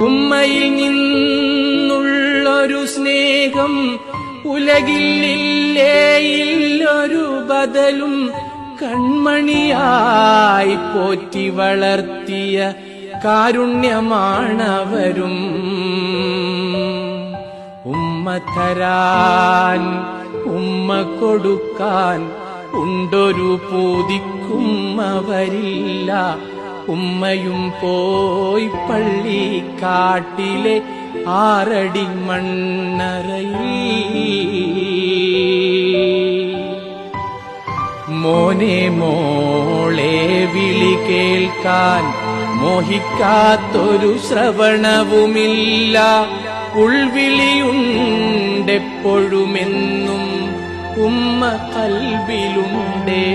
ഉമ്മയിൽ നിന്നുള്ളൊരു സ്നേഹം ഉലകിലില്ലേ ഇല്ലൊരു ബദലും. കൺമണിയായി പോറ്റി വളർത്തിയ കാരുണ്യമാണവരും. ഉമ്മ തരാൻ ഉമ്മ കൊടുക്കാൻ ഉണ്ടൊരു പൂതിക്കും അവരില്ല. ഉമ്മയും പോയി പള്ളിക്കാട്ടിലെ 6 അടി മണ്ണറയിൽ. മോനെ മോളെ വിളി കേൾക്കാൻ മോഹിക്കാത്തൊരു ശ്രവണവുമില്ല. ഉൾവിളിയുണ്ടെപ്പോഴുമെന്നും ഉമ്മ കൽബിലുണ്ടേ.